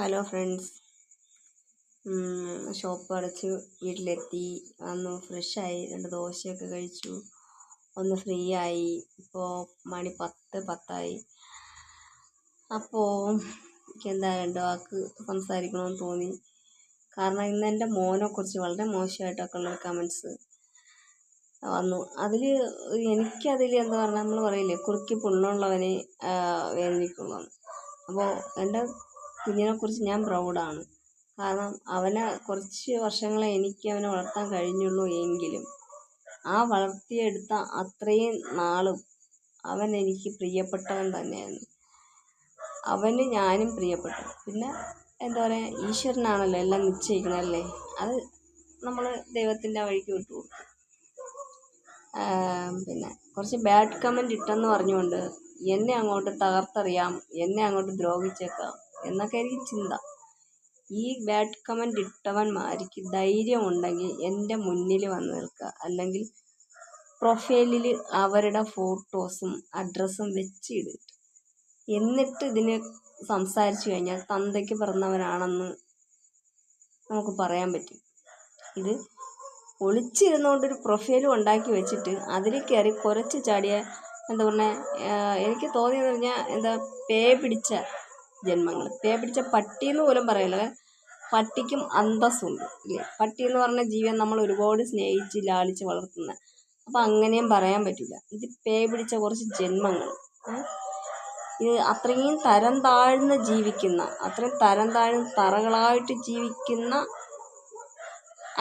Hello friends. Shop അടച്ച് വീട്ടിലെത്തി. വന്നു ഫ്രഷായി, 2 ദോശയൊക്കെ കഴിച്ചു, ഒന്ന് ഫ്രീ ആയി. ഇപ്പോൾ മണി 10:10. അപ്പോൾ എനിക്കെന്താ 2 വാക്ക് സംസാരിക്കണമെന്ന് തോന്നി. കാരണം ഇന്ന് എൻ്റെ മോനെക്കുറിച്ച് വളരെ മോശമായിട്ടൊക്കെ ഉള്ളൊരു കമൻസ് വന്നു. എനിക്കതിൽ എന്താ പറഞ്ഞാൽ, നമ്മൾ പറയില്ലേ കുറുക്കി പുണ്ണുള്ളവനെ വേദനിക്കുള്ളൂ. അപ്പോൾ എൻ്റെ കുഞ്ഞിനെക്കുറിച്ച് ഞാൻ പ്രൗഡാണ്. കാരണം അവനെ കുറച്ച് വർഷങ്ങളെ എനിക്ക് അവനെ വളർത്താൻ കഴിഞ്ഞുള്ളൂ. എങ്കിലും ആ വളർത്തിയെടുത്ത അത്രയും നാളും അവൻ എനിക്ക് പ്രിയപ്പെട്ടവൻ തന്നെയാണ്. അവന് ഞാനും പ്രിയപ്പെട്ടു. പിന്നെ എന്താ പറയുക, ഈശ്വരനാണല്ലോ എല്ലാം നിശ്ചയിക്കണമല്ലേ. അത് നമ്മൾ ദൈവത്തിൻ്റെ വഴിക്ക് വിട്ടുകൊടുക്കും. പിന്നെ കുറച്ച് ബാഡ് കമൻറ്റ് ഇട്ടെന്ന് പറഞ്ഞുകൊണ്ട് എന്നെ അങ്ങോട്ട് തകർത്തെറിയാം, എന്നെ അങ്ങോട്ട് ദ്രോഹിച്ചേക്കാം എന്നൊക്കെ എനിക്ക് ചിന്ത. ഈ ബാഡ് കമൻറ്റ് ഇട്ടവന്മാർക്ക് ധൈര്യമുണ്ടെങ്കിൽ എൻ്റെ മുന്നിൽ വന്ന് നിൽക്കുക, അല്ലെങ്കിൽ പ്രൊഫൈലിൽ അവരുടെ ഫോട്ടോസും അഡ്രസ്സും വെച്ച് ഇടുക. എന്നിട്ട് ഇതിനെ സംസാരിച്ചു കഴിഞ്ഞാൽ തന്തയ്ക്ക് പിറന്നവനാണെന്ന് നമുക്ക് പറയാൻ പറ്റും. ഇത് ഒളിച്ചിരുന്നുകൊണ്ടൊരു പ്രൊഫൈലും ഉണ്ടാക്കി വെച്ചിട്ട് അതിൽ കയറി കുറച്ച് ചാടിയ എന്താ പറഞ്ഞാൽ, എനിക്ക് തോന്നിയെന്ന് പറഞ്ഞാൽ എന്താ പേ പിടിച്ച ജന്മങ്ങൾ, പേ പിടിച്ച പട്ടിയെന്ന് പോലും പറയില്ല. പട്ടിക്കും അന്തസ്സുണ്ട് ഇല്ലേ? പട്ടി എന്ന് പറഞ്ഞ ജീവൻ നമ്മൾ ഒരുപാട് സ്നേഹിച്ച് ലാളിച്ച് വളർത്തുന്ന, അപ്പം അങ്ങനെയും പറയാൻ പറ്റില്ല. ഇത് പേ പിടിച്ച കുറച്ച് ജന്മങ്ങൾ. ഇത് അത്രയും തരം താഴ്ന്ന് ജീവിക്കുന്ന, അത്രയും തരം താഴ്ന്ന് തറകളായിട്ട് ജീവിക്കുന്ന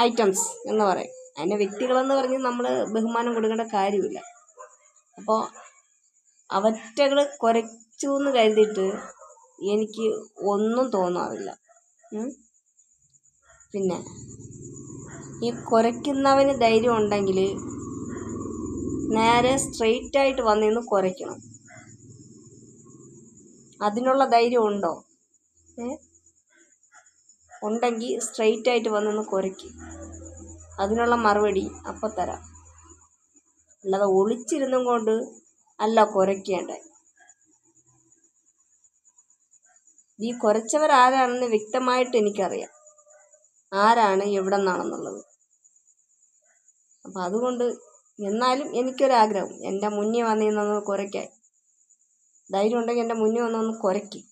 ഐറ്റംസ് എന്ന് പറയും. അതിൻ്റെ വ്യക്തികളെന്ന് പറഞ്ഞ് നമ്മൾ ബഹുമാനം കൊടുക്കേണ്ട കാര്യമില്ല. അപ്പോൾ അവറ്റകൾ കുരച്ചു എന്ന് കരുതിയിട്ട് എനിക്ക് ഒന്നും തോന്നാറില്ല. പിന്നെ ഈ കുരയ്ക്കുന്നവന് ധൈര്യം ഉണ്ടെങ്കിൽ നേരെ സ്ട്രെയിറ്റായിട്ട് വന്നിന്ന് കുരയ്ക്കണം. അതിനുള്ള ധൈര്യം ഉണ്ടോ? ഉണ്ടെങ്കിൽ സ്ട്രെയിറ്റായിട്ട് വന്നിന്ന് കുരയ്ക്കും. അതിനുള്ള മറുപടി അപ്പം തരാം. അല്ലാതെ ഒളിച്ചിരുന്നും കൊണ്ട് അല്ല കുരയ്ക്കേണ്ടത്. ഈ കുരച്ചവരാരാണെന്ന് വ്യക്തമായിട്ട് എനിക്കറിയാം, ആരാണ് എവിടെ നിന്നാണെന്നുള്ളത്. അപ്പം അതുകൊണ്ട് എന്നാലും എനിക്കൊരാഗ്രഹം, എൻ്റെ മുന്നിൽ വന്നിന്നൊന്ന് കുരയ്ക്കാൻ. ധൈര്യം ഉണ്ടെങ്കിൽ എൻ്റെ മുന്നിൽ വന്നൊന്ന് കുരയ്ക്കും.